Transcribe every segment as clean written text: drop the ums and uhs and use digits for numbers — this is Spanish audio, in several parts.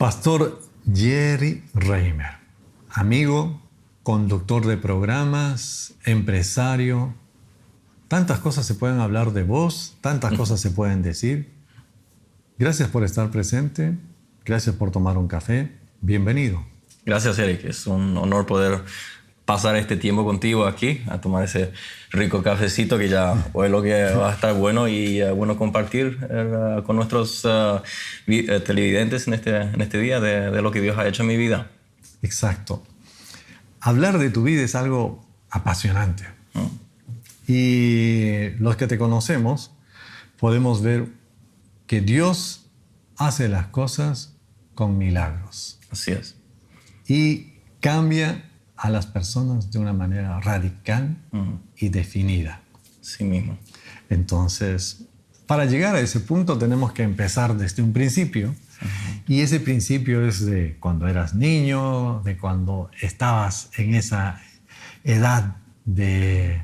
Pastor Jerry Reimer, amigo, conductor de programas, empresario. Tantas cosas se pueden hablar de vos, tantas cosas se pueden decir. Gracias por estar presente, gracias por tomar un café. Bienvenido. Gracias, Eric. Es un honor poder pasar este tiempo contigo aquí, a tomar ese rico cafecito que ya es lo que va a estar bueno y bueno compartir con nuestros televidentes en este día de lo que Dios ha hecho en mi vida. Exacto. Hablar de tu vida es algo apasionante. Y los que te conocemos podemos ver que Dios hace las cosas con milagros. Así es. Y cambia a las personas de una manera radical y definida. Sí mismo. Entonces, para llegar a ese punto tenemos que empezar desde un principio. Y ese principio es de cuando eras niño, de cuando estabas en esa edad de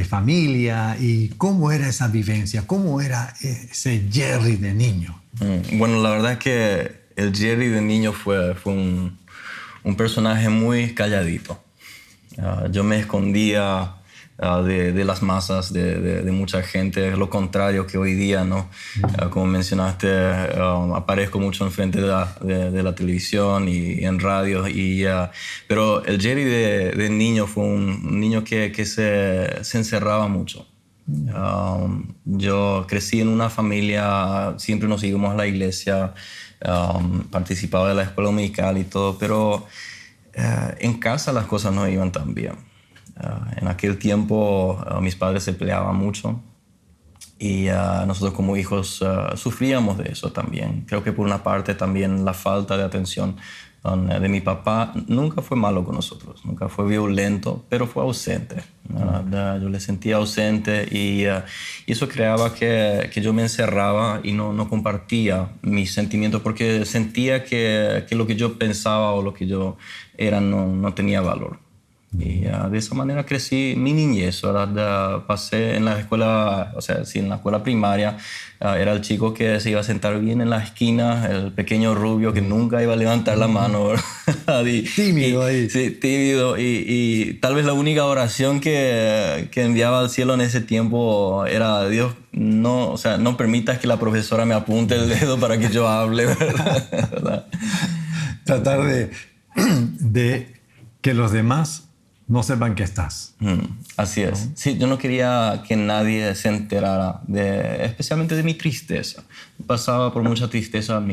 familia, y cómo era esa vivencia, cómo era ese Jerry de niño. Bueno, la verdad es que el Jerry de niño fue un personaje muy calladito. Yo me escondía de las masas, de mucha gente, lo contrario que hoy día, ¿no? Como mencionaste, aparezco mucho enfrente de la televisión y en radio, pero el Jerry de niño fue un niño que se encerraba mucho. Yo crecí en una familia, siempre nos íbamos a la iglesia, participaba de la escuela dominical y todo, pero en casa las cosas no iban tan bien. En aquel tiempo mis padres se peleaban mucho y nosotros como hijos sufríamos de eso también. Creo que por una parte también la falta de atención de mi papá nunca fue malo con nosotros, nunca fue violento, pero fue ausente. Yo le sentía ausente y eso creaba que yo me encerraba y no compartía mis sentimientos porque sentía que lo que yo pensaba o lo que yo era no tenía valor. Y de esa manera crecí mi niñez, ¿verdad? Pasé en la escuela, o sea, sí, en la escuela primaria, era el chico que se iba a sentar bien en la esquina, el pequeño rubio que nunca iba a levantar la mano, ¿verdad? Tímido ahí. Sí, tímido. Y tal vez la única oración que enviaba al cielo en ese tiempo era: Dios, no, o sea, no permitas que la profesora me apunte el dedo para que yo hable, ¿verdad? Tratar de que los demás no sepan que estás. Así es. ¿No? Sí, yo no quería que nadie se enterara, especialmente de mi tristeza. Pasaba por mucha tristeza en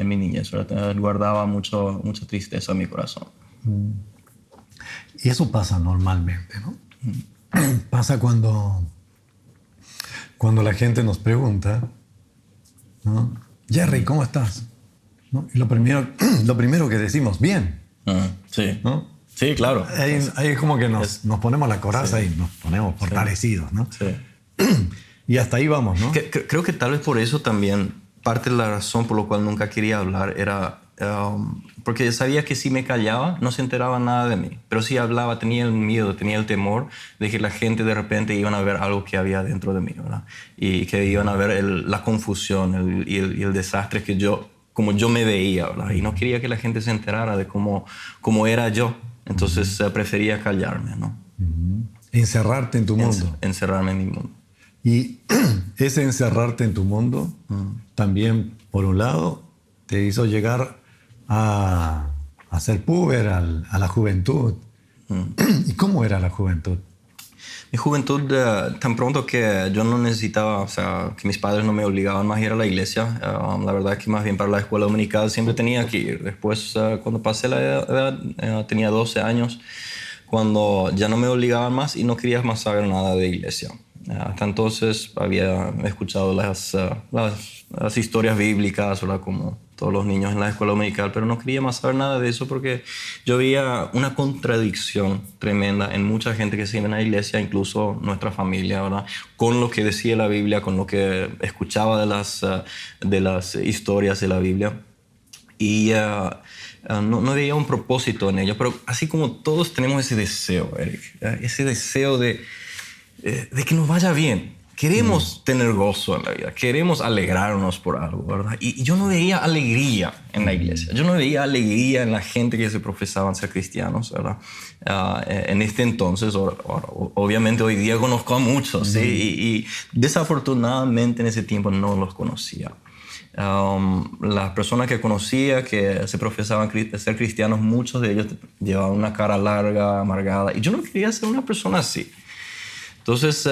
mi niñez, ¿verdad? Guardaba mucha tristeza en mi corazón. Y eso pasa normalmente, ¿no? Pasa cuando la gente nos pregunta, ¿no? Jerry, ¿cómo estás? ¿No? Y lo primero que decimos, bien. Sí. ¿No? Sí, claro. Ahí es como que nos ponemos la coraza, sí, y nos ponemos fortalecidos, ¿no? Sí. Y hasta ahí vamos, ¿no? Creo que tal vez por eso también, parte de la razón por la cual nunca quería hablar era porque sabía que si me callaba no se enteraba nada de mí. Pero si hablaba tenía el miedo, tenía el temor de que la gente de repente iban a ver algo que había dentro de mí, ¿verdad? Y que iban a ver la confusión y el desastre como yo me veía, ¿verdad? Y no quería que la gente se enterara de cómo era yo. Entonces prefería callarme, ¿no? Encerrarte en tu mundo. Encerrarme en mi mundo. Y ese encerrarte en tu mundo también, por un lado, te hizo llegar a ser puber, a la juventud. ¿Y cómo era la juventud? Mi juventud, tan pronto que yo no necesitaba, o sea, que mis padres no me obligaban más a ir a la iglesia. La verdad es que más bien para la escuela dominical siempre tenía que ir. Después, cuando pasé la edad, tenía 12 años, cuando ya no me obligaban más y no quería más saber nada de iglesia. Hasta entonces había escuchado las historias bíblicas, ¿verdad? Como todos los niños en la escuela dominical, pero no quería más saber nada de eso porque yo veía una contradicción tremenda en mucha gente que se iba a la iglesia, incluso nuestra familia, ¿verdad? Con lo que decía la Biblia, con lo que escuchaba de las historias de la Biblia. Y no veía un propósito en ello, pero así como todos tenemos ese deseo, Eric, ese deseo de que nos vaya bien, queremos tener gozo en la vida, queremos alegrarnos por algo, ¿verdad? Y yo no veía alegría en la iglesia, yo no veía alegría en la gente que se profesaban ser cristianos, ¿verdad? En este entonces, obviamente hoy día conozco a muchos, ¿sí? Y desafortunadamente en ese tiempo no los conocía. Las personas que conocía que se profesaban ser cristianos, muchos de ellos llevaban una cara larga, amargada, y yo no quería ser una persona así. Entonces,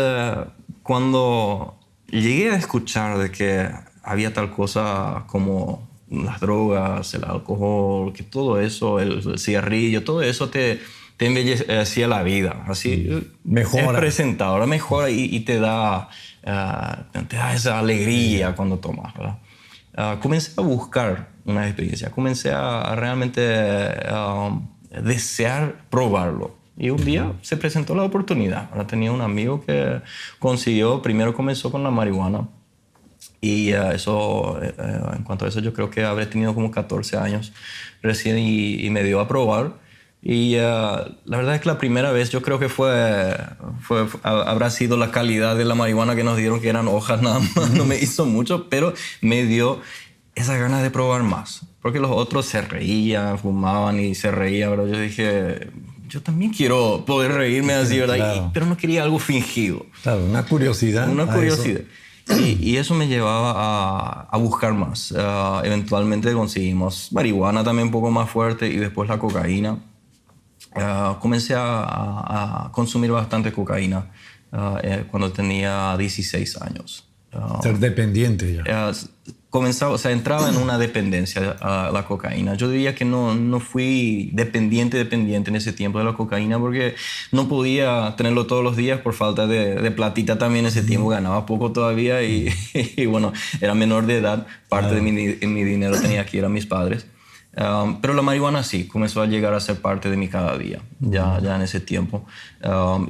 cuando llegué a escuchar de que había tal cosa como las drogas, el alcohol, que todo eso, el cigarrillo, todo eso te embellecía la vida. Así, mejora. Es presentadora, mejora y te da esa alegría cuando tomas, ¿verdad? Comencé a buscar una experiencia, comencé a realmente desear probarlo. Y un día se presentó la oportunidad. Ahora tenía un amigo que consiguió, primero comenzó con la marihuana. Y en cuanto a eso, yo creo que habré tenido como 14 años recién y me dio a probar. Y la verdad es que la primera vez yo creo que habrá sido la calidad de la marihuana que nos dieron, que eran hojas nada más. No me hizo mucho, pero me dio esas ganas de probar más. Porque los otros se reían, fumaban y se reían, ¿verdad? Yo dije, yo también quiero poder reírme así, ¿verdad? Claro. Pero no quería algo fingido. Claro, una curiosidad. Una curiosidad. Y eso me llevaba a buscar más. Eventualmente conseguimos marihuana también un poco más fuerte y después la cocaína. Comencé a consumir bastante cocaína cuando tenía 16 años. Ser dependiente ya. Entraba en una dependencia a la cocaína. Yo diría que no fui dependiente en ese tiempo de la cocaína porque no podía tenerlo todos los días por falta de platita también en ese tiempo. Ganaba poco todavía y bueno, era menor de edad. Parte de mi dinero tenía que ir a mis padres. Pero la marihuana sí, comenzó a llegar a ser parte de mi cada día, ya en ese tiempo.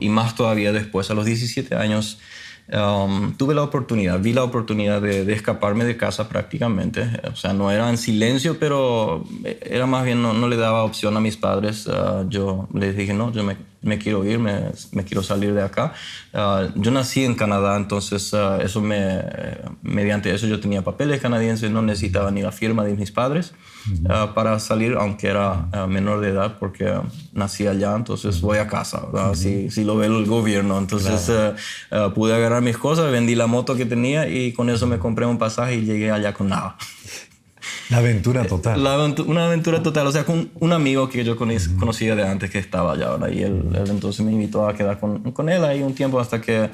Y más todavía después, a los 17 años, vi la oportunidad de escaparme de casa prácticamente. O sea, no era en silencio, pero era más bien, no le daba opción a mis padres. Yo les dije, no, yo me quiero ir, me quiero salir de acá. Yo nací en Canadá, entonces mediante eso yo tenía papeles canadienses, no necesitaba ni la firma de mis padres para salir, aunque era menor de edad, porque nací allá, entonces voy a casa, ¿verdad? Si lo ve el gobierno. Entonces pude agarrar mis cosas, vendí la moto que tenía y con eso me compré un pasaje y llegué allá con nada. La aventura total. Una aventura total, o sea, con un amigo que yo conocía de antes que estaba allá, ¿verdad? Y él entonces me invitó a quedar con él ahí un tiempo hasta que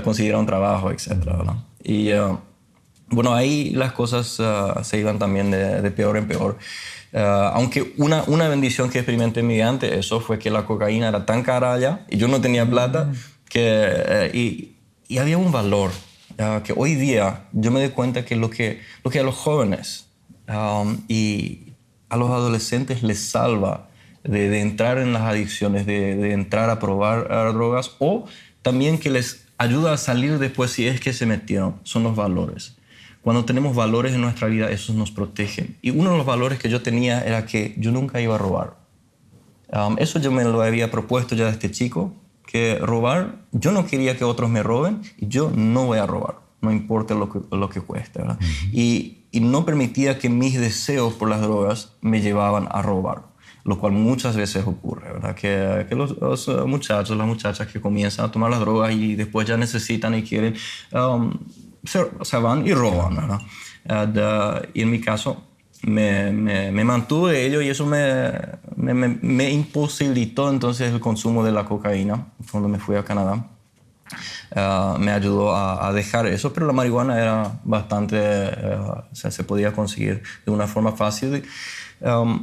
consiguiera un trabajo, etcétera, ¿verdad? Y bueno, ahí las cosas se iban también de peor en peor. Aunque una bendición que experimenté mediante eso fue que la cocaína era tan cara allá y yo no tenía plata y había un valor que hoy día yo me doy cuenta que lo que a los jóvenes y a los adolescentes les salva de entrar en las adicciones, de entrar a probar drogas, o también que les ayuda a salir después si es que se metieron, son los valores. Cuando tenemos valores en nuestra vida, esos nos protegen. Y uno de los valores que yo tenía era que yo nunca iba a robar. Eso yo me lo había propuesto ya desde chico, que robar, yo no quería que otros me roben y yo no voy a robar, no importa lo que cueste, ¿verdad? Y no permitía que mis deseos por las drogas me llevaban a robar, lo cual muchas veces ocurre, ¿verdad? Que los muchachos, las muchachas que comienzan a tomar las drogas y después ya necesitan y quieren, van y roban, ¿verdad? Y en mi caso me mantuve de ello y eso me imposibilitó entonces el consumo de la cocaína cuando me fui a Canadá. Me ayudó a dejar eso, pero la marihuana era bastante, se podía conseguir de una forma fácil.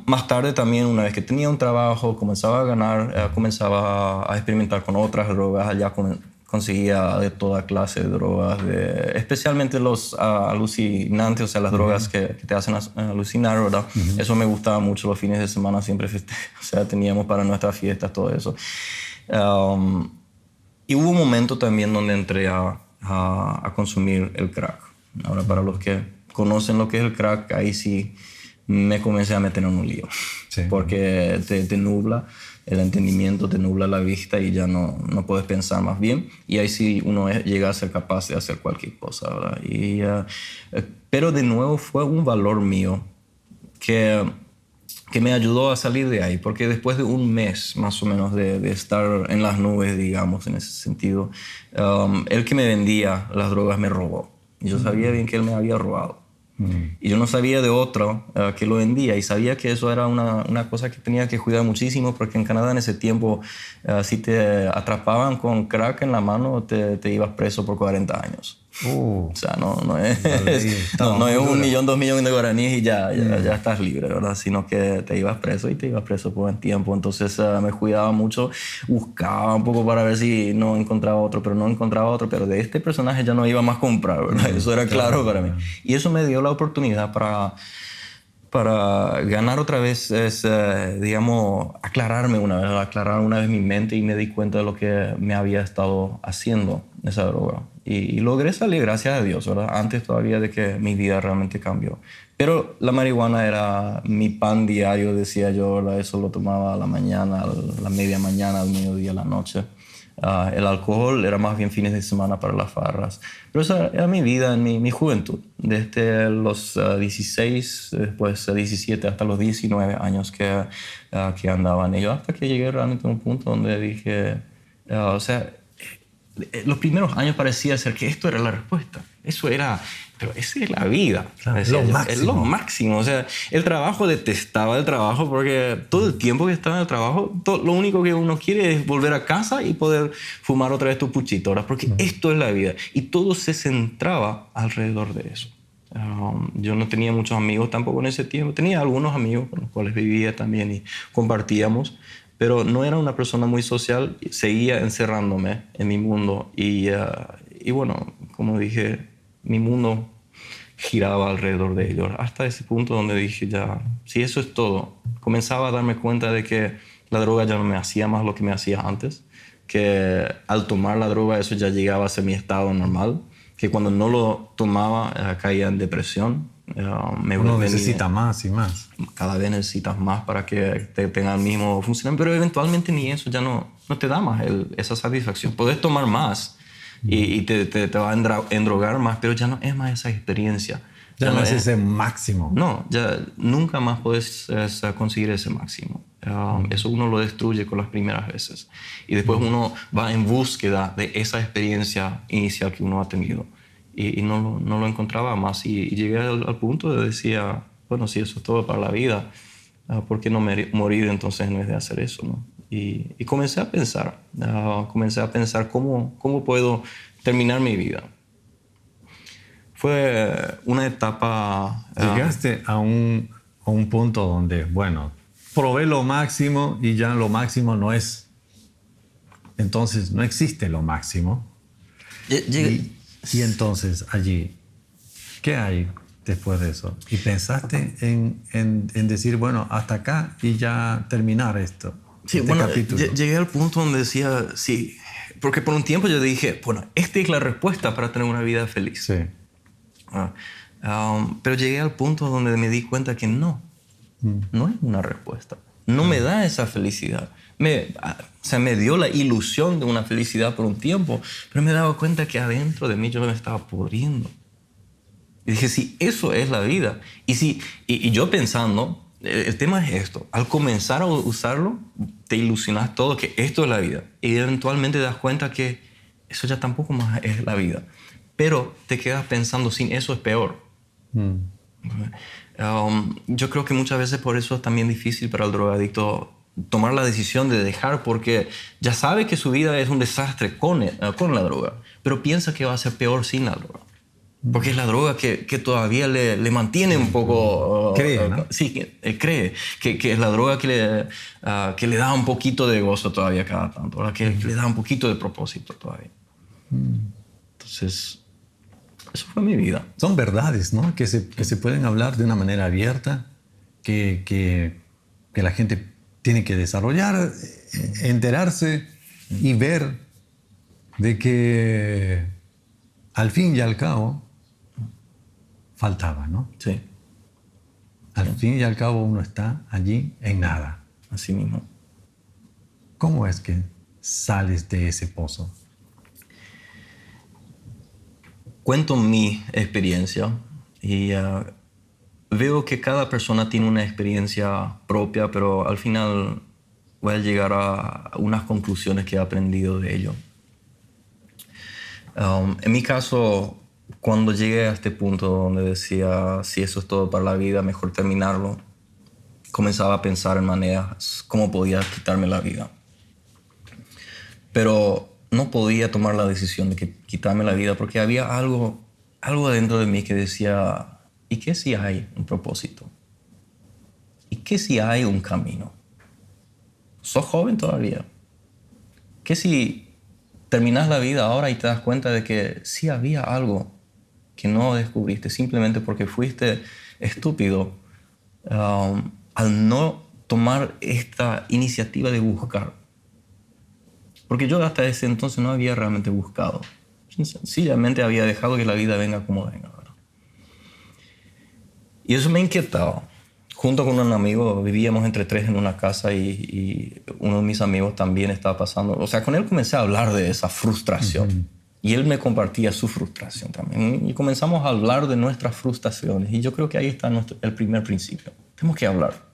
Más tarde también, una vez que tenía un trabajo, comenzaba a ganar, comenzaba a experimentar con otras drogas. Allá conseguía de toda clase de drogas, especialmente los alucinantes, o sea, las drogas que te hacen alucinar, ¿verdad? Eso me gustaba mucho. Los fines de semana siempre teníamos para nuestras fiestas todo eso. Y hubo un momento también donde entré a consumir el crack. Ahora, para los que conocen lo que es el crack, ahí sí me comencé a meter en un lío. Sí. Porque te nubla. el entendimiento te nubla la vista y ya no puedes pensar más bien. Y ahí sí uno llega a ser capaz de hacer cualquier cosa, ¿verdad? Pero de nuevo fue un valor mío que me ayudó a salir de ahí, porque después de un mes más o menos de estar en las nubes, digamos, en ese sentido, el que me vendía las drogas me robó. Y yo sabía bien que él me había robado. Y yo no sabía de otro que lo vendía, y sabía que eso era una cosa que tenía que cuidar muchísimo, porque en Canadá en ese tiempo, si te atrapaban con crack en la mano, te ibas preso por 40 años. O sea, no es, no es 1 millón, 2 millones de guaraníes y ya estás libre, ¿verdad? Sino que te ibas preso, y te ibas preso por buen tiempo. Entonces me cuidaba mucho, buscaba un poco para ver si no encontraba otro, pero de este personaje ya no iba más a comprar, ¿verdad? Eso era claro para mí. Y eso me dio la oportunidad para ganar otra vez, digamos, aclarar una vez mi mente, y me di cuenta de lo que me había estado haciendo esa droga. Y logré salir, gracias a Dios, ¿verdad? Antes todavía de que mi vida realmente cambió. Pero la marihuana era mi pan diario, decía yo, ¿verdad? Eso lo tomaba a la mañana, a la media mañana, al mediodía, a la noche. El alcohol era más bien fines de semana para las farras. Pero esa era mi vida en mi juventud. Desde los 16, después 17, hasta los 19 años que andaba en ello. Hasta que llegué realmente a un punto donde dije, los primeros años parecía ser que esto era la respuesta. Pero esa es la vida. Claro, es lo máximo. O sea, el trabajo, detestaba el trabajo, porque todo el tiempo que estaba en el trabajo, lo único que uno quiere es volver a casa y poder fumar otra vez tu puchito, ¿verdad? Porque esto es la vida. Y todo se centraba alrededor de eso. Yo no tenía muchos amigos tampoco en ese tiempo. Tenía algunos amigos con los cuales vivía también y compartíamos, pero no era una persona muy social. Seguía encerrándome en mi mundo y bueno, como dije, mi mundo giraba alrededor de ellos, hasta ese punto donde dije, ya, si eso es todo, comenzaba a darme cuenta de que la droga ya no me hacía más lo que me hacía antes, que al tomar la droga eso ya llegaba a ser mi estado normal, que cuando no lo tomaba caía en depresión. Uno necesita más y más. Cada vez necesitas más para que te tenga el mismo funcionamiento, pero eventualmente ni eso ya no te da más esa satisfacción. Puedes tomar más y te va a endrogar más, pero ya no es más esa experiencia. Ya no es ese máximo. No, ya nunca más puedes conseguir ese máximo. Eso uno lo destruye con las primeras veces. Y después uno va en búsqueda de esa experiencia inicial que uno ha tenido. Y no lo encontraba más. Y llegué al punto de decir, bueno, si eso es todo para la vida, ¿por qué no morir entonces en vez de hacer eso, ¿no? Y comencé a pensar. Cómo puedo terminar mi vida. Fue una etapa... Llegaste a un punto donde, bueno, probé lo máximo y ya lo máximo no es... Entonces no existe lo máximo. Y entonces allí, ¿qué hay después de eso? Y pensaste en decir, bueno, hasta acá y ya terminar esto. Sí, bueno, llegué al punto donde decía, sí, porque por un tiempo yo dije, bueno, esta es la respuesta para tener una vida feliz. Sí. Pero llegué al punto donde me di cuenta que no es una respuesta. No me da esa felicidad. Me dio la ilusión de una felicidad por un tiempo, pero me daba cuenta que adentro de mí yo me estaba pudriendo. Y dije, si eso es la vida, y yo pensando, el tema es esto, al comenzar a usarlo, te ilusionas todo que esto es la vida, y eventualmente te das cuenta que eso ya tampoco más es la vida. Pero te quedas pensando, sin eso es peor. Yo creo que muchas veces por eso es también difícil para el drogadicto tomar la decisión de dejar, porque ya sabe que su vida es un desastre con la droga, pero piensa que va a ser peor sin la droga. Porque es la droga que todavía le mantiene un poco... cree, ¿no? Sí, cree que es la droga que le da un poquito de gozo todavía cada tanto, que le da un poquito de propósito todavía. Entonces... eso fue mi vida. Son verdades, ¿no? Que se pueden hablar de una manera abierta, que la gente tiene que desarrollar, enterarse y ver de que al fin y al cabo faltaba, ¿no? Sí. Al fin y al cabo uno está allí en nada. Así mismo. ¿Cómo es que sales de ese pozo? Cuento mi experiencia y veo que cada persona tiene una experiencia propia, pero al final voy a llegar a unas conclusiones que he aprendido de ello. En mi caso, cuando llegué a este punto donde decía, si eso es todo para la vida, mejor terminarlo, comenzaba a pensar en maneras cómo podía quitarme la vida. Pero no podía tomar la decisión de quitarme la vida porque había algo dentro de mí que decía, ¿y qué si hay un propósito? ¿Y qué si hay un camino? ¿Sos joven todavía? ¿Qué si terminas la vida ahora y te das cuenta de que sí había algo que no descubriste simplemente porque fuiste estúpido al no tomar esta iniciativa de buscar? Porque yo hasta ese entonces no había realmente buscado. Sencillamente había dejado que la vida venga como venga, ¿verdad? Y eso me inquietaba. Junto con un amigo vivíamos entre tres en una casa y uno de mis amigos también estaba pasando. O sea, con él comencé a hablar de esa frustración. Y él me compartía su frustración también. Y comenzamos a hablar de nuestras frustraciones. Y yo creo que ahí está el primer principio. Tenemos que hablar.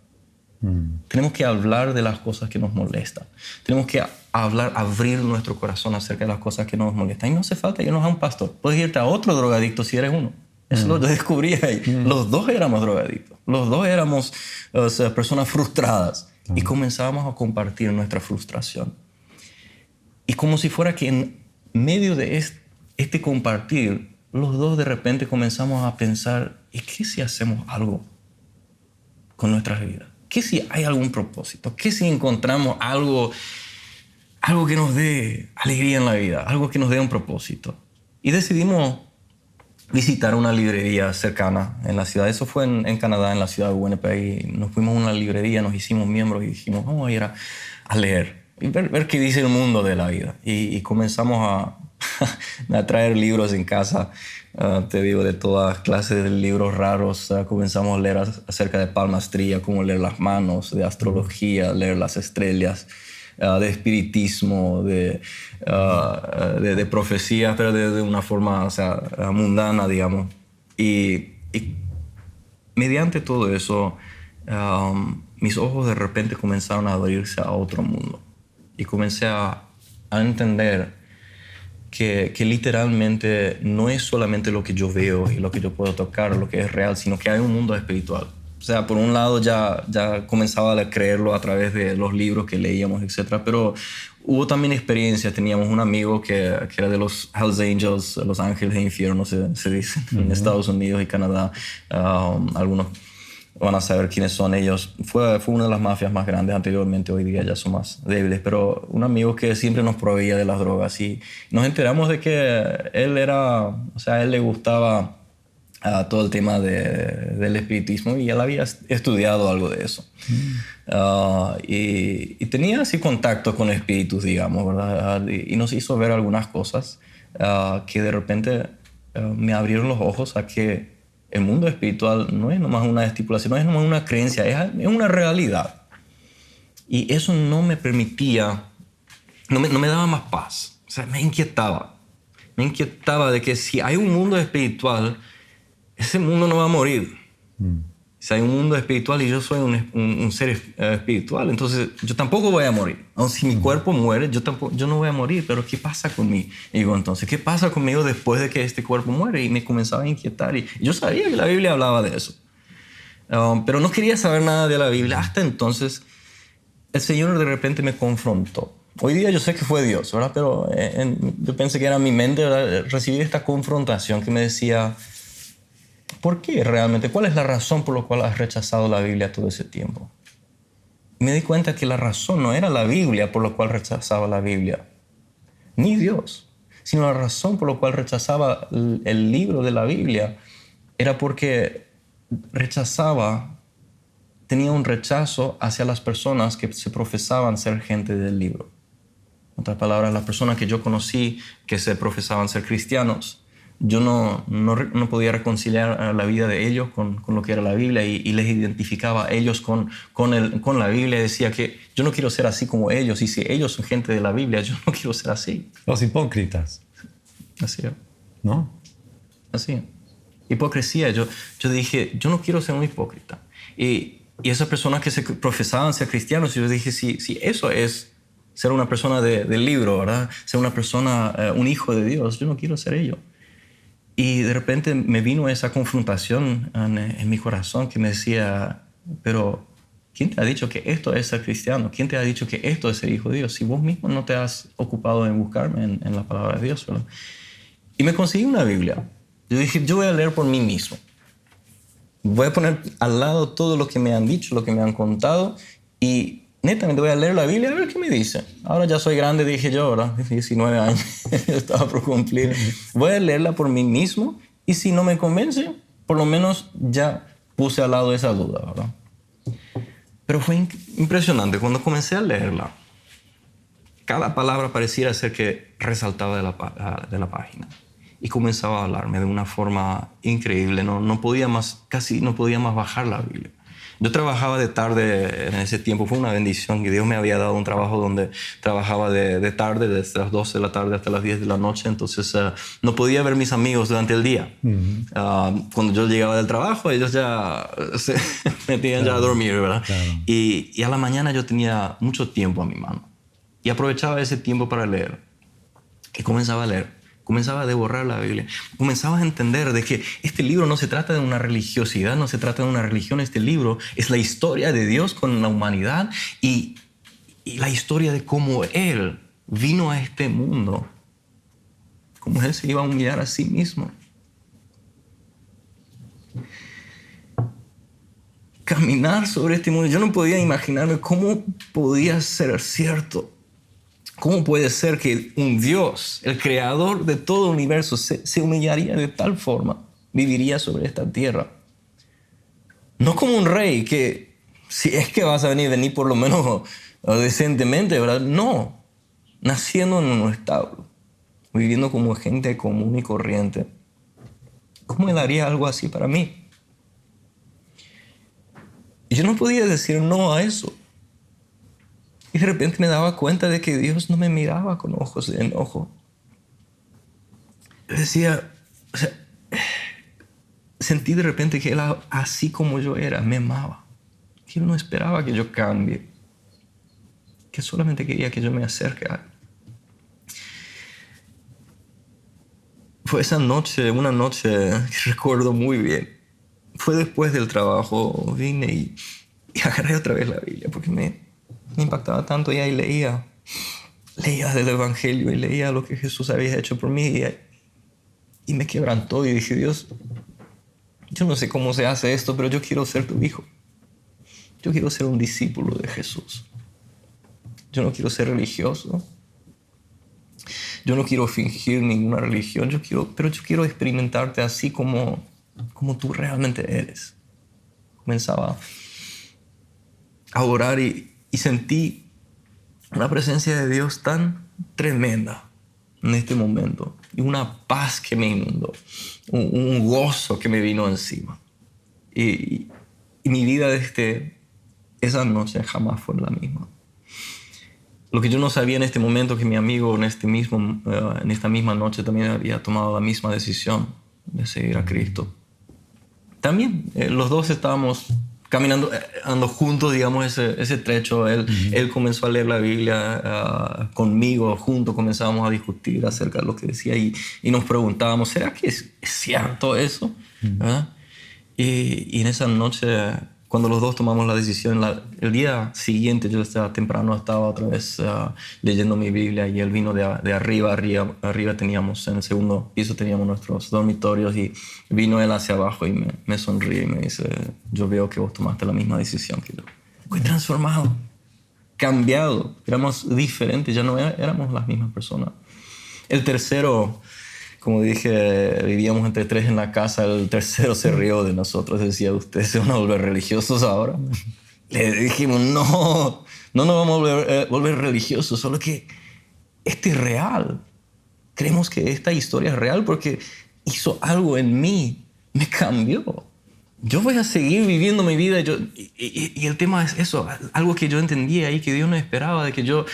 Tenemos que hablar de las cosas que nos molestan. Tenemos que abrir nuestro corazón acerca de las cosas que nos molestan. Y no hace falta irnos a un pastor. Puedes irte a otro drogadicto si eres uno. Eso lo descubrí ahí. Los dos éramos drogadictos. Los dos éramos personas frustradas. Y comenzábamos a compartir nuestra frustración. Y como si fuera que en medio de este compartir, los dos de repente comenzamos a pensar, ¿y qué si hacemos algo con nuestras vidas? ¿Qué si hay algún propósito? ¿Qué si encontramos algo que nos dé alegría en la vida? Algo que nos dé un propósito. Y decidimos visitar una librería cercana en la ciudad. Eso fue en Canadá, en la ciudad de Winnipeg. Y nos fuimos a una librería, nos hicimos miembros y dijimos, vamos a ir a leer y ver qué dice el mundo de la vida. Y comenzamos a traer libros en casa. Te digo, de todas clases de libros raros. Comenzamos a leer acerca de palmastría, cómo leer las manos, de astrología, leer las estrellas, de espiritismo, de profecías, pero de una forma mundana, digamos. Y mediante todo eso, mis ojos de repente comenzaron a abrirse a otro mundo. Y comencé a entender que literalmente no es solamente lo que yo veo y lo que yo puedo tocar, lo que es real, sino que hay un mundo espiritual. O sea, por un lado ya comenzaba a creerlo a través de los libros que leíamos, etc. Pero hubo también experiencias. Teníamos un amigo que era de los Hells Angels, los ángeles de infierno, se dice, en Estados Unidos y Canadá. Algunos van a saber quiénes son ellos. Fue una de las mafias más grandes anteriormente, hoy día ya son más débiles, pero un amigo que siempre nos proveía de las drogas y nos enteramos de que él a él le gustaba todo el tema del espiritismo y él había estudiado algo de eso. Y tenía así contacto con espíritus, digamos, ¿verdad? Y nos hizo ver algunas cosas que de repente me abrieron los ojos a que el mundo espiritual no es nomás una estipulación, no es nomás una creencia, es una realidad. Y eso no me permitía, no me daba más paz. O sea, me inquietaba. Me inquietaba de que si hay un mundo espiritual, ese mundo no va a morir. Si hay un mundo espiritual y yo soy un ser espiritual, entonces yo tampoco voy a morir. Aun si mi cuerpo muere, yo no voy a morir. Pero ¿qué pasa conmigo? Y digo, entonces, ¿qué pasa conmigo después de que este cuerpo muere? Y me comenzaba a inquietar. Y yo sabía que la Biblia hablaba de eso. Pero no quería saber nada de la Biblia. Hasta entonces, el Señor de repente me confrontó. Hoy día yo sé que fue Dios, ¿verdad? Pero yo pensé que era mi mente, ¿verdad? Recibí esta confrontación que me decía, ¿por qué realmente? ¿Cuál es la razón por la cual has rechazado la Biblia todo ese tiempo? Y me di cuenta que la razón no era la Biblia por la cual rechazaba la Biblia, ni Dios, sino la razón por la cual rechazaba el libro de la Biblia era porque tenía un rechazo hacia las personas que se profesaban ser gente del libro. En otras palabras, las personas que yo conocí que se profesaban ser cristianos, yo no podía reconciliar la vida de ellos con lo que era la Biblia y les identificaba a ellos con la Biblia y decía que yo no quiero ser así como ellos, y si ellos son gente de la Biblia, yo no quiero ser así. Los hipócritas. Así es. ¿No? Así es. Hipocresía. Yo dije, yo no quiero ser un hipócrita. Y esas personas que se profesaban ser cristianos, yo dije, si eso es ser una persona del libro, ¿verdad? Ser una persona, un hijo de Dios, yo no quiero ser ello. Y de repente me vino esa confrontación en mi corazón que me decía, pero ¿quién te ha dicho que esto es ser cristiano? ¿Quién te ha dicho que esto es ser hijo de Dios? Si vos mismo no te has ocupado en buscarme en la palabra de Dios, ¿verdad? Y me conseguí una Biblia. Yo dije, yo voy a leer por mí mismo. Voy a poner al lado todo lo que me han dicho, lo que me han contado, y netamente voy a leer la Biblia a ver qué me dice. Ahora ya soy grande, dije yo, ¿verdad? 19 años, estaba por cumplir. Voy a leerla por mí mismo, y si no me convence, por lo menos ya puse al lado esa duda, ¿verdad? Pero fue impresionante cuando comencé a leerla. Cada palabra pareciera ser que resaltaba de la página. Y comenzaba a hablarme de una forma increíble. No podía más, casi no podía más bajar la Biblia. Yo trabajaba de tarde en ese tiempo. Fue una bendición que Dios me había dado un trabajo donde trabajaba de tarde, desde las 12 de la tarde hasta las 10 de la noche. Entonces no podía ver mis amigos durante el día. Cuando yo llegaba del trabajo, ellos ya se metían ya a dormir, ¿verdad? Claro. Y a la mañana yo tenía mucho tiempo a mi mano. Y aprovechaba ese tiempo para leer. Y comenzaba a leer. Comenzaba a devorar la Biblia. Comenzaba a entender de que este libro no se trata de una religiosidad, no se trata de una religión. Este libro es la historia de Dios con la humanidad y la historia de cómo Él vino a este mundo. Cómo Él se iba a humillar a sí mismo. Caminar sobre este mundo. Yo no podía imaginarme cómo podía ser cierto. ¿Cómo puede ser que un Dios, el creador de todo el universo, se humillaría de tal forma, viviría sobre esta tierra? No como un rey que, si es que vas a venir por lo menos decentemente, ¿verdad? No, naciendo en un establo, viviendo como gente común y corriente. ¿Cómo Él haría algo así para mí? Y yo no podía decir no a eso. Y de repente me daba cuenta de que Dios no me miraba con ojos de enojo. Yo decía, o sea, sentí de repente que Él, así como yo era, me amaba. Que Él no esperaba que yo cambie. Que solamente quería que yo me acerque a Él. Fue esa noche, una noche que recuerdo muy bien. Fue después del trabajo, vine y agarré otra vez la Biblia porque me impactaba tanto, y ahí leía del Evangelio y leía lo que Jesús había hecho por mí, y me quebrantó y dije, Dios, yo no sé cómo se hace esto, pero yo quiero ser tu hijo. Yo quiero ser un discípulo de Jesús. Yo no quiero ser religioso. Yo no quiero fingir ninguna religión, pero yo quiero experimentarte así como tú realmente eres. Comenzaba a orar y sentí una presencia de Dios tan tremenda en este momento, y una paz que me inundó, un gozo que me vino encima. Y mi vida desde esa noche jamás fue la misma. Lo que yo no sabía en este momento, que mi amigo en esta misma noche también había tomado la misma decisión de seguir a Cristo. También los dos estábamos caminando, andando juntos, digamos, ese trecho. Él comenzó a leer la Biblia conmigo, juntos comenzábamos a discutir acerca de lo que decía, y nos preguntábamos, ¿será que es cierto eso? ¿Verdad? Y en esa noche, cuando los dos tomamos la decisión, el día siguiente yo estaba otra vez leyendo mi Biblia, y él vino de arriba teníamos, en el segundo piso teníamos nuestros dormitorios, y vino él hacia abajo y me sonríe y me dice, yo veo que vos tomaste la misma decisión que yo. Fui transformado, cambiado, éramos diferentes, ya no éramos las mismas personas. El tercero, como dije, vivíamos entre tres en la casa. El tercero se rió de nosotros. Decía, ¿ustedes se van a volver religiosos ahora? Le dijimos, no nos vamos a volver religiosos, solo que esto es real. Creemos que esta historia es real porque hizo algo en mí, me cambió. Yo voy a seguir viviendo mi vida. Y el tema es eso, algo que yo entendía ahí, que Dios no esperaba, de que yo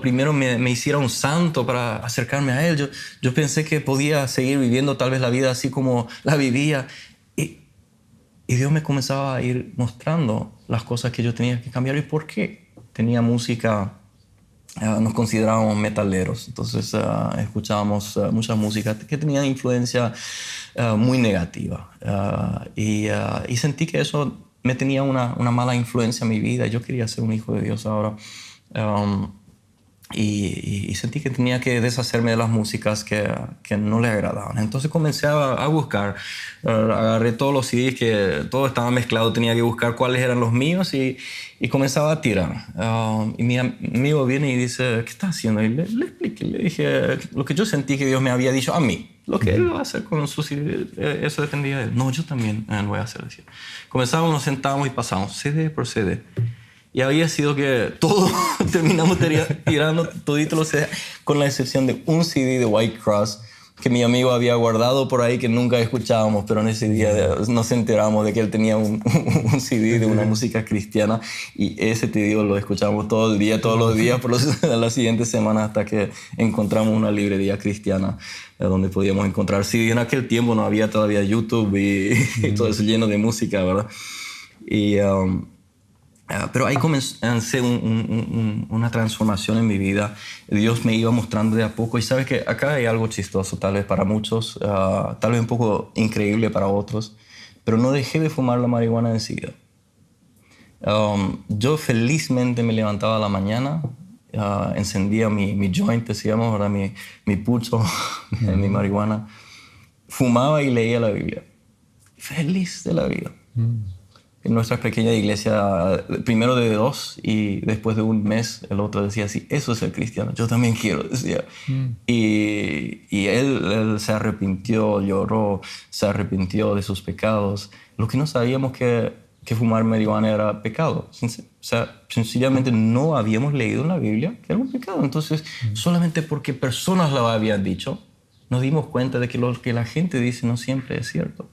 primero me hiciera un santo para acercarme a Él. Yo pensé que podía seguir viviendo tal vez la vida así como la vivía. Y Dios me comenzaba a ir mostrando las cosas que yo tenía que cambiar y por qué. Tenía música, nos considerábamos metaleros, entonces escuchábamos mucha música que tenía influencia muy negativa. Y sentí que eso me tenía una mala influencia en mi vida. Yo quería ser un hijo de Dios ahora. Y sentí que tenía que deshacerme de las músicas que no le agradaban. Entonces comencé a buscar. Agarré todos los CDs, que todo estaba mezclado. Tenía que buscar cuáles eran los míos y comenzaba a tirar. Y mi amigo viene y dice, ¿qué estás haciendo? Y le expliqué. Le dije lo que yo sentí que Dios me había dicho a mí. Lo que él va a hacer con su CD, eso dependía de él. No, yo también lo voy a hacer. Decía. Comenzamos, nos sentábamos y pasamos CD por CD. Y había sido que todo terminamos tirando todito los CDs, con la excepción de un CD de White Cross que mi amigo había guardado por ahí que nunca escuchábamos, pero en ese día nos enteramos de que él tenía un CD de una música cristiana y ese CD lo escuchábamos todo el día, todos los días por las siguientes semanas hasta que encontramos una librería cristiana donde podíamos encontrar CD. En aquel tiempo no había todavía YouTube y todo eso lleno de música, ¿verdad? Pero ahí comencé una transformación en mi vida. Dios me iba mostrando de a poco. Y sabes que acá hay algo chistoso, tal vez para muchos, tal vez un poco increíble para otros, pero no dejé de fumar la marihuana enseguida. Yo felizmente me levantaba a la mañana, encendía mi joint, decíamos, ¿verdad? Mi pucho, mi marihuana, fumaba y leía la Biblia. Feliz de la vida. En nuestra pequeña iglesia, primero de 2 y después de un mes el otro decía así, eso es el cristiano, yo también quiero, decía. Y él se arrepintió, lloró, se arrepintió de sus pecados. Lo que no sabíamos que fumar marihuana era pecado. O sea, sencillamente no habíamos leído en la Biblia que era un pecado. Entonces, solamente porque personas lo habían dicho, nos dimos cuenta de que lo que la gente dice no siempre es cierto.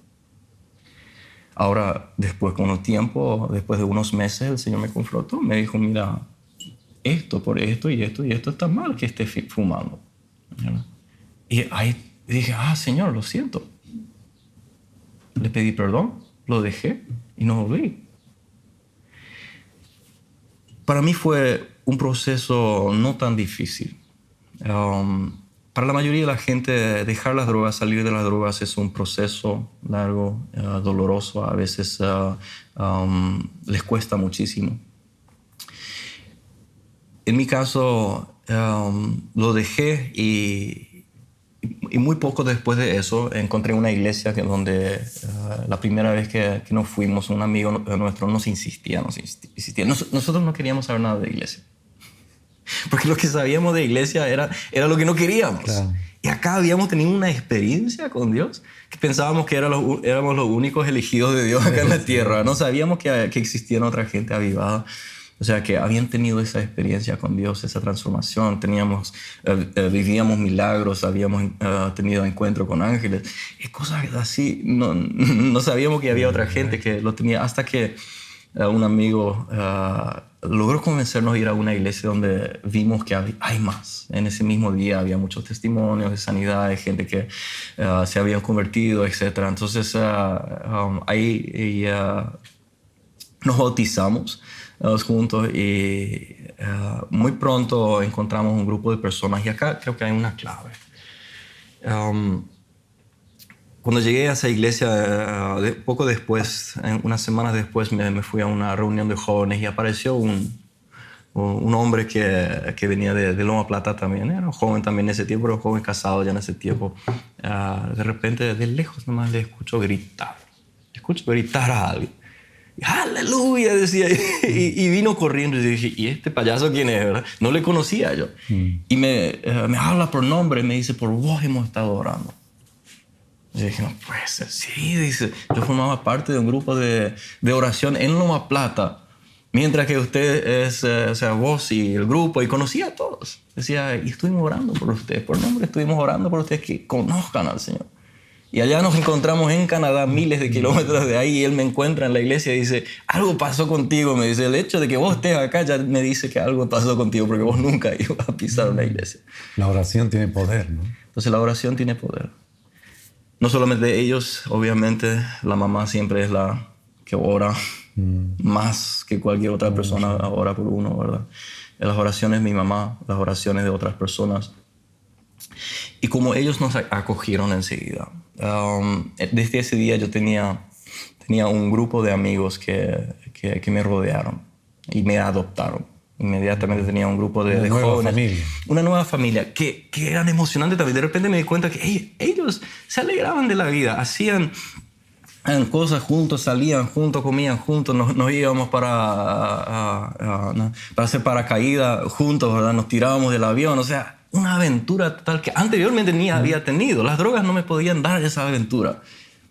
Ahora, después con el tiempo, después de unos meses, el Señor me confrontó. Me dijo, mira, esto por esto y esto y esto está mal que esté fumando. ¿Verdad? Y ahí dije, Señor, lo siento. Le pedí perdón, lo dejé y no volví. Para mí fue un proceso no tan difícil. Para la mayoría de la gente, dejar las drogas, salir de las drogas es un proceso largo, doloroso. A veces les cuesta muchísimo. En mi caso, lo dejé y muy poco después de eso encontré una iglesia donde la primera vez que nos fuimos, un amigo nuestro nos insistía. Nosotros no queríamos saber nada de iglesia. Porque lo que sabíamos de iglesia era lo que no queríamos. Claro. Y acá habíamos tenido una experiencia con Dios que pensábamos que éramos los únicos elegidos de Dios acá en la tierra. No sabíamos que existía otra gente avivada. O sea, que habían tenido esa experiencia con Dios, esa transformación. Vivíamos milagros, habíamos tenido encuentro con ángeles. Y cosas así. No sabíamos que había otra gente que lo tenía hasta que un amigo logró convencernos a ir a una iglesia donde vimos que hay más. En ese mismo día había muchos testimonios de sanidad, de gente que se habían convertido, etc. Entonces ahí nos bautizamos juntos y muy pronto encontramos un grupo de personas. Y acá creo que hay una clave. Cuando llegué a esa iglesia, poco después, unas semanas después, me fui a una reunión de jóvenes y apareció un hombre que venía de Loma Plata también. Era un joven también en ese tiempo, era un joven casado ya en ese tiempo. De repente, de lejos nomás le escucho gritar. A alguien. ¡Aleluya! Decía. Y vino corriendo y dije, ¿y este payaso quién es? ¿Verdad? No le conocía yo. Y me habla por nombre y me dice, por vos hemos estado orando. Yo dije, no puede ser. Sí, dice, yo formaba parte de un grupo de oración en Loma Plata, mientras que usted es, vos y el grupo, y conocía a todos. Decía, y estuvimos orando por ustedes, por nombre estuvimos orando por ustedes que conozcan al Señor. Y allá nos encontramos en Canadá, miles de kilómetros de ahí, y él me encuentra en la iglesia y dice, algo pasó contigo. Me dice, el hecho de que vos estés acá ya me dice que algo pasó contigo porque vos nunca ibas a pisar una iglesia. La oración tiene poder, ¿no? Entonces la oración tiene poder. No solamente ellos, obviamente la mamá siempre es la que ora más que cualquier otra persona ora por uno, ¿verdad? Las oraciones de mi mamá, las oraciones de otras personas. Y como ellos nos acogieron enseguida. Desde ese día yo tenía un grupo de amigos que me rodearon y me adoptaron. Inmediatamente tenía un grupo de jóvenes. Familia. Una nueva familia que eran emocionantes también. De repente me di cuenta que ellos se alegraban de la vida. Hacían cosas juntos, salían juntos, comían juntos. Nos íbamos para hacer paracaídas juntos, ¿verdad? Nos tirábamos del avión. O sea, una aventura total que anteriormente ni había tenido. Las drogas no me podían dar esa aventura.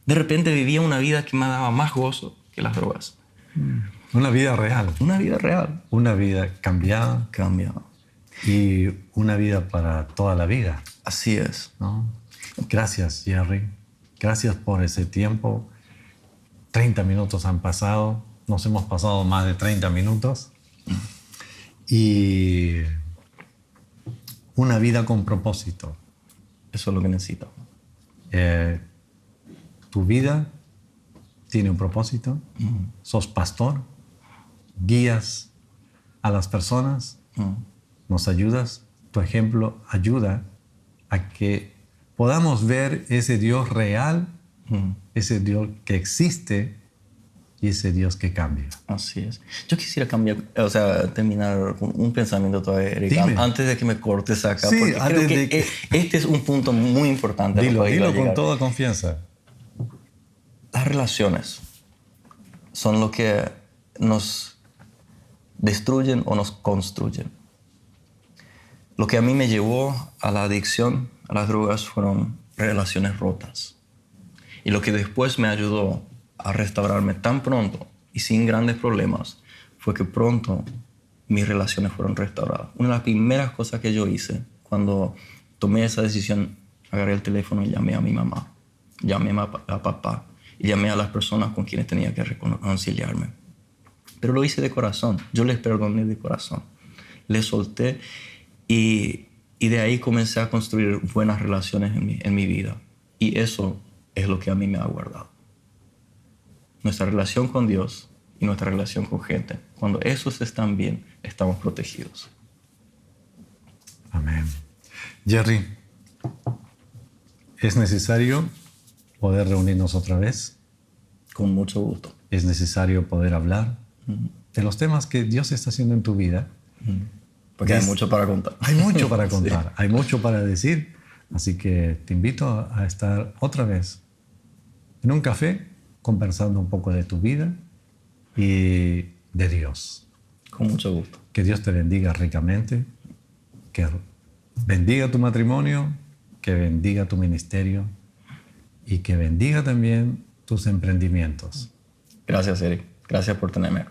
De repente vivía una vida que me daba más gozo que las drogas. Una vida real. Una vida real. Una vida cambiada. Cambiada. Y una vida para toda la vida. Así es. ¿No? Gracias, Jerry. Gracias por ese tiempo. 30 minutos han pasado. Nos hemos pasado más de 30 minutos. Y una vida con propósito. Eso es lo que necesito. Tu vida tiene un propósito. Sos pastor. Guías a las personas. Nos ayudas. Tu ejemplo ayuda a que podamos ver ese Dios real, ese Dios que existe y ese Dios que cambia. Así es. Yo quisiera terminar con un pensamiento todavía, Eric, antes de que me cortes acá. Sí, porque creo que este es un punto muy importante. Dilo con toda confianza. Las relaciones son lo que nos destruyen o nos construyen. Lo que a mí me llevó a la adicción a las drogas fueron relaciones rotas. Y lo que después me ayudó a restaurarme tan pronto y sin grandes problemas fue que pronto mis relaciones fueron restauradas. Una de las primeras cosas que yo hice cuando tomé esa decisión, agarré el teléfono y llamé a mi mamá, llamé a papá y llamé a las personas con quienes tenía que reconciliarme. Pero lo hice de corazón. Yo les perdoné de corazón. Les solté y de ahí comencé a construir buenas relaciones en mi vida. Y eso es lo que a mí me ha guardado. Nuestra relación con Dios y nuestra relación con gente. Cuando esos están bien, estamos protegidos. Amén. Jerry, ¿es necesario poder reunirnos otra vez? Con mucho gusto. ¿Es necesario poder hablar de los temas que Dios está haciendo en tu vida? Porque hay mucho para contar. Hay mucho para contar, Sí. Hay mucho para decir. Así que te invito a estar otra vez en un café conversando un poco de tu vida y de Dios. Con mucho gusto. Que Dios te bendiga ricamente, que bendiga tu matrimonio, que bendiga tu ministerio y que bendiga también tus emprendimientos. Gracias, Eric. Gracias por tenerme.